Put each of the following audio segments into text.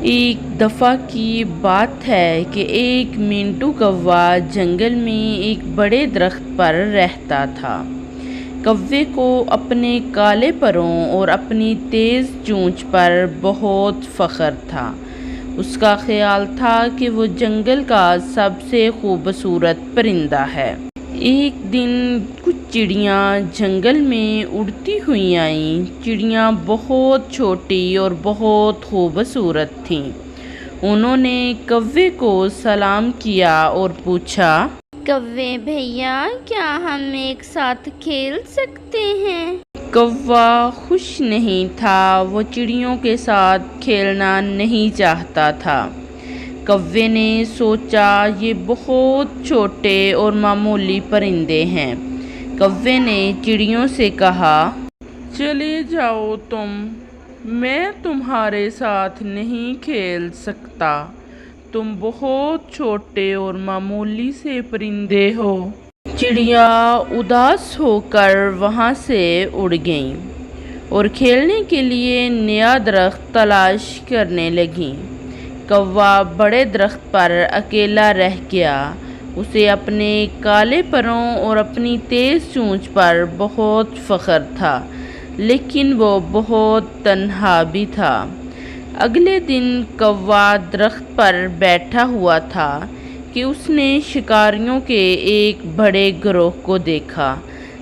ایک دفعہ کی بات ہے کہ ایک مینٹو کوا جنگل میں ایک بڑے درخت پر رہتا تھا۔ کوے کو اپنے کالے پروں اور اپنی تیز چونچ پر بہت فخر تھا۔ اس کا خیال تھا کہ وہ جنگل کا سب سے خوبصورت پرندہ ہے۔ ایک دن کچھ چڑیاں جنگل میں اڑتی ہوئی آئیں۔ چڑیاں بہت چھوٹی اور بہت خوبصورت تھیں۔ انہوں نے کوے کو سلام کیا اور پوچھا، کوے بھیا، کیا ہم ایک ساتھ کھیل سکتے ہیں؟ کوا خوش نہیں تھا، وہ چڑیوں کے ساتھ کھیلنا نہیں چاہتا تھا۔ کوے نے سوچا، یہ بہت چھوٹے اور معمولی پرندے ہیں۔ کوے نے چڑیوں سے کہا، چلے جاؤ تم، میں تمہارے ساتھ نہیں کھیل سکتا، تم بہت چھوٹے اور معمولی سے پرندے ہو۔ چڑیاں اداس ہو کر وہاں سے اڑ گئیں اور کھیلنے کے لیے نیا درخت تلاش کرنے لگیں۔ کوا بڑے درخت پر اکیلا رہ گیا۔ اسے اپنے کالے پروں اور اپنی تیز چونچ پر بہت فخر تھا، لیکن وہ بہت تنہا بھی تھا۔ اگلے دن کوا درخت پر بیٹھا ہوا تھا کہ اس نے شکاریوں کے ایک بڑے گروہ کو دیکھا۔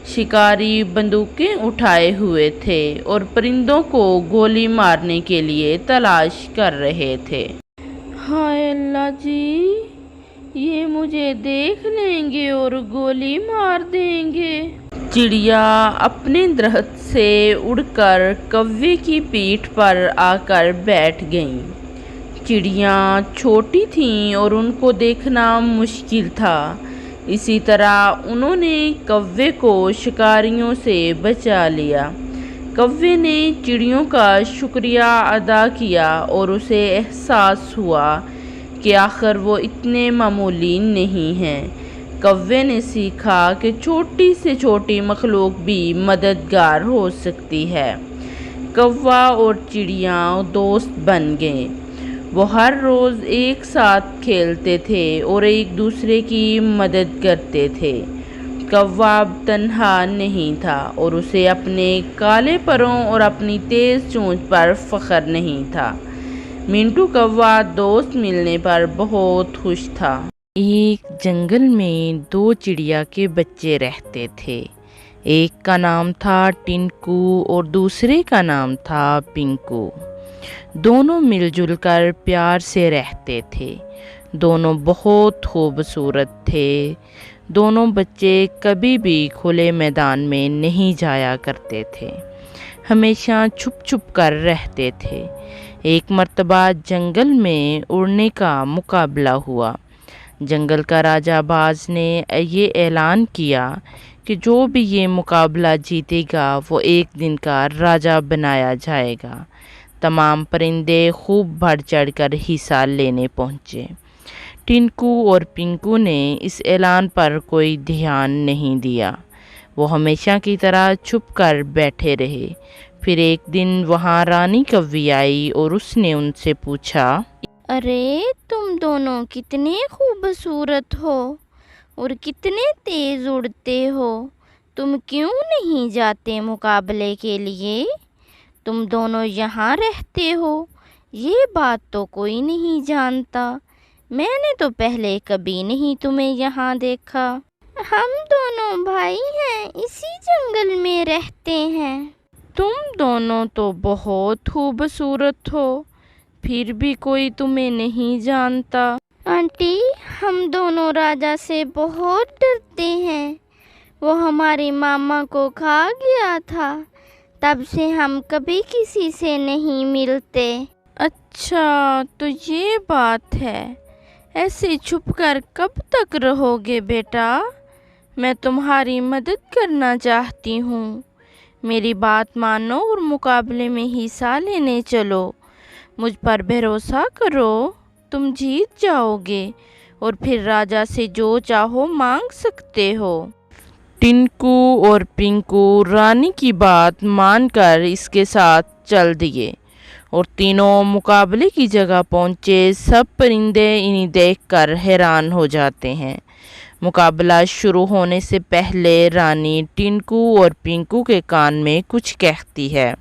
شکاری بندوقیں اٹھائے ہوئے تھے اور پرندوں کو گولی مارنے کے لیے تلاش کر رہے تھے۔ ہائے اللہ جی، یہ مجھے دیکھ لیں گے اور گولی مار دیں گے۔ چڑیا اپنے درخت سے اڑ کر کوے کی پیٹھ پر آ کر بیٹھ گئیں۔ چڑیاں چھوٹی تھیں اور ان کو دیکھنا مشکل تھا، اسی طرح انہوں نے کوے کو شکاریوں سے بچا لیا۔ کوے نے چڑیوں کا شکریہ ادا کیا اور اسے احساس ہوا کہ آخر وہ اتنے معمولی نہیں ہیں۔ کوے نے سیکھا کہ چھوٹی سے چھوٹی مخلوق بھی مددگار ہو سکتی ہے۔ کوا اور چڑیاں دوست بن گئے۔ وہ ہر روز ایک ساتھ کھیلتے تھے اور ایک دوسرے کی مدد کرتے تھے۔ کوا اب تنہا نہیں تھا اور اسے اپنے کالے پروں اور اپنی تیز چونچ پر فخر نہیں تھا۔ مینٹو کوا دوست ملنے پر بہت خوش تھا۔ ایک جنگل میں دو چڑیا کے بچے رہتے تھے۔ ایک کا نام تھا ٹنکو اور دوسرے کا نام تھا پنکو۔ دونوں مل جل کر پیار سے رہتے تھے۔ دونوں بہت خوبصورت تھے۔ دونوں بچے کبھی بھی کھلے میدان میں نہیں جایا کرتے تھے، ہمیشہ چھپ چھپ کر رہتے تھے۔ ایک مرتبہ جنگل میں اڑنے کا مقابلہ ہوا۔ جنگل کا راجا باز نے یہ اعلان کیا کہ جو بھی یہ مقابلہ جیتے گا وہ ایک دن کا راجا بنایا جائے گا۔ تمام پرندے خوب بڑھ چڑھ کر حصہ لینے پہنچے۔ ٹنکو اور پنکو نے اس اعلان پر کوئی دھیان نہیں دیا۔ وہ ہمیشہ کی طرح چھپ کر بیٹھے رہے۔ پھر ایک دن وہاں رانی کوی آئی اور اس نے ان سے پوچھا، ارے تم دونوں کتنے خوبصورت ہو اور کتنے تیز اڑتے ہو، تم کیوں نہیں جاتے مقابلے کے لیے؟ تم دونوں یہاں رہتے ہو، یہ بات تو کوئی نہیں جانتا۔ میں نے تو پہلے کبھی نہیں تمہیں یہاں دیکھا۔ ہم دونوں بھائی ہیں، اسی جنگل میں رہتے ہیں۔ تم دونوں تو بہت خوبصورت ہو، پھر بھی کوئی تمہیں نہیں جانتا۔ آنٹی، ہم دونوں راجا سے بہت ڈرتے ہیں، وہ ہمارے ماما کو کھا گیا تھا، تب سے ہم کبھی کسی سے نہیں ملتے۔ اچھا تو یہ بات ہے، ایسے چھپ کر کب تک رہو گے بیٹا؟ میں تمہاری مدد کرنا چاہتی ہوں، میری بات مانو اور مقابلے میں حصہ لینے چلو۔ مجھ پر بھروسہ کرو، تم جیت جاؤ گے اور پھر راجا سے جو چاہو مانگ سکتے ہو۔ ٹنکو اور پنکو رانی کی بات مان کر اس کے ساتھ چل دیے۔ اور تینوں مقابلے کی جگہ پہنچے۔ سب پرندے انہیں دیکھ کر حیران ہو جاتے ہیں۔ مقابلہ شروع ہونے سے پہلے رانی ٹنکو اور پنکو کے کان میں کچھ کہتی ہے۔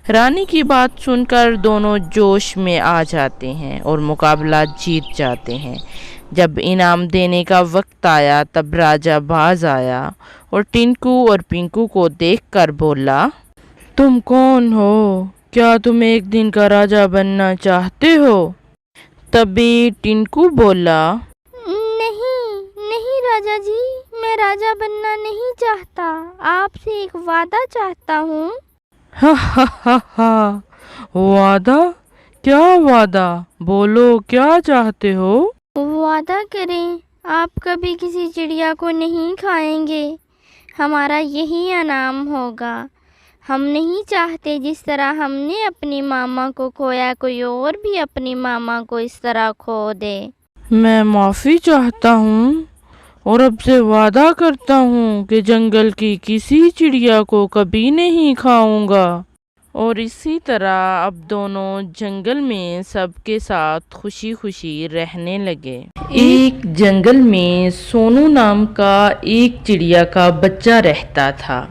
رانی کی بات سن کر دونوں جوش میں آ جاتے ہیں اور مقابلہ جیت جاتے ہیں۔ جب انعام دینے کا وقت آیا تب راجا باز آیا اور ٹنکو اور پنکو کو دیکھ کر بولا، تم کون ہو؟ کیا تم ایک دن کا راجا بننا چاہتے ہو؟ تبھی ٹنکو بولا، نہیں راجا جی، میں راجا بننا نہیں چاہتا، آپ سے ایک وعدہ چاہتا ہوں۔ ہا ہا ہا ہا، وعدہ؟ کیا وعدہ؟ بولو کیا چاہتے ہو؟ وعدہ کریں آپ کبھی کسی چڑیا کو نہیں کھائیں گے، ہمارا یہی انعام ہوگا۔ ہم نہیں چاہتے جس طرح ہم نے اپنی ماما کو کھویا کوئی اور بھی اپنی ماما کو اس طرح کھو دے۔ میں معافی چاہتا ہوں اور اب سے وعدہ کرتا ہوں کہ جنگل کی کسی چڑیا کو کبھی نہیں کھاؤں گا۔ اور اسی طرح اب دونوں جنگل میں سب کے ساتھ خوشی خوشی رہنے لگے۔ ایک جنگل میں سونو نام کا ایک چڑیا کا بچہ رہتا تھا۔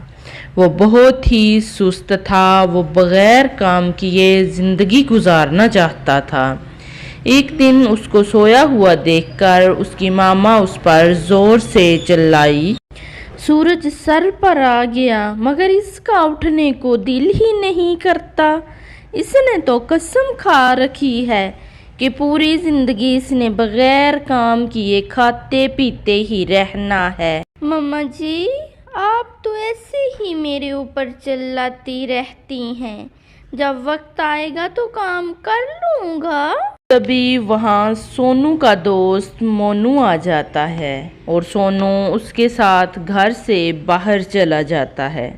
وہ بہت ہی سست تھا، وہ بغیر کام کیے زندگی گزارنا چاہتا تھا۔ ایک دن اس کو سویا ہوا دیکھ کر اس کی ماما اس پر زور سے چلائی، سورج سر پر آ گیا مگر اس کا اٹھنے کو دل ہی نہیں کرتا۔ اس نے تو قسم کھا رکھی ہے کہ پوری زندگی اس نے بغیر کام کیے کھاتے پیتے ہی رہنا ہے۔ مما جی، آپ تو ایسے ہی میرے اوپر چلاتی رہتی ہیں، جب وقت آئے گا تو کام کر لوں گا۔ تبھی وہاں سونو کا دوست مونو آ جاتا ہے اور سونو اس کے ساتھ گھر سے باہر چلا جاتا ہے۔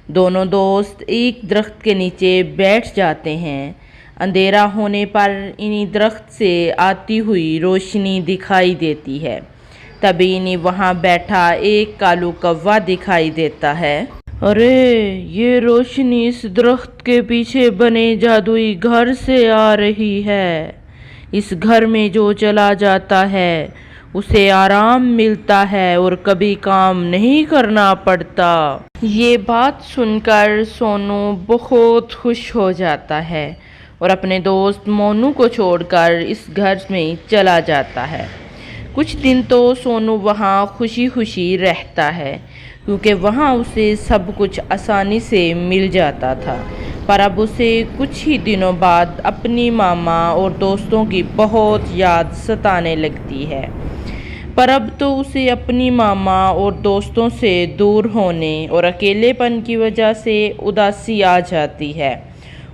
دونوں دوست ایک درخت کے نیچے بیٹھ جاتے ہیں۔ اندھیرا ہونے پر انہیں درخت سے آتی ہوئی روشنی دکھائی دیتی ہے۔ تبھی انہیں وہاں بیٹھا ایک کالو کوا دکھائی دیتا ہے۔ ارے، یہ روشنی اس درخت کے پیچھے بنے جادوئی گھر سے آ رہی ہے۔ اس گھر میں جو چلا جاتا ہے اسے آرام ملتا ہے اور کبھی کام نہیں کرنا پڑتا۔ یہ بات سن کر سونو بہت خوش ہو جاتا ہے اور اپنے دوست مونو کو چھوڑ کر اس گھر میں چلا جاتا ہے۔ کچھ دن تو سونو وہاں خوشی خوشی رہتا ہے کیونکہ وہاں اسے سب کچھ آسانی سے مل جاتا تھا، پر اب اسے کچھ ہی دنوں بعد اپنی ماما اور دوستوں کی بہت یاد ستانے لگتی ہے۔ پر اب تو اسے اپنی ماما اور دوستوں سے دور ہونے اور اکیلے پن کی وجہ سے اداسی آ جاتی ہے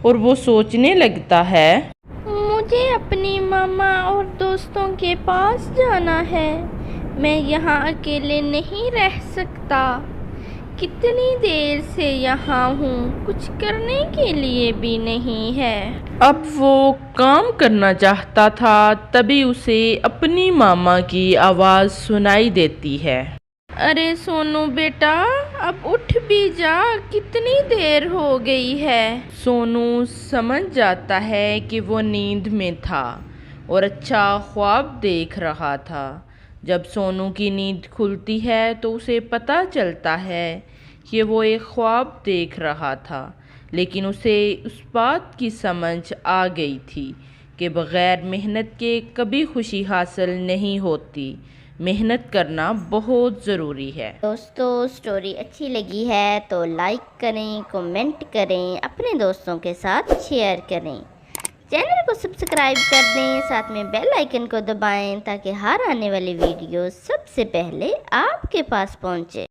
اور وہ سوچنے لگتا ہے، مجھے اپنی ماما اور دوستوں کے پاس جانا ہے، میں یہاں اکیلے نہیں رہ سکتا۔ کتنی دیر سے یہاں ہوں، کچھ کرنے کے لیے بھی نہیں ہے۔ اب وہ کام کرنا چاہتا تھا، تبھی اسے اپنی ماما کی آواز سنائی دیتی ہے، ارے سونو بیٹا، اب اٹھ بھی جا، کتنی دیر ہو گئی ہے۔ سونو سمجھ جاتا ہے کہ وہ نیند میں تھا اور اچھا خواب دیکھ رہا تھا۔ جب سونو کی نیند کھلتی ہے تو اسے پتہ چلتا ہے کہ وہ ایک خواب دیکھ رہا تھا، لیکن اسے اس بات کی سمجھ آ گئی تھی کہ بغیر محنت کے کبھی خوشی حاصل نہیں ہوتی۔ محنت کرنا بہت ضروری ہے۔ دوستو، سٹوری اچھی لگی ہے تو لائک کریں، کومنٹ کریں، اپنے دوستوں کے ساتھ شیئر کریں، چینل کو سبسکرائب کر دیں، ساتھ میں بیل آئیکن کو دبائیں تاکہ ہر آنے والی ویڈیو سب سے پہلے آپ کے پاس پہنچے۔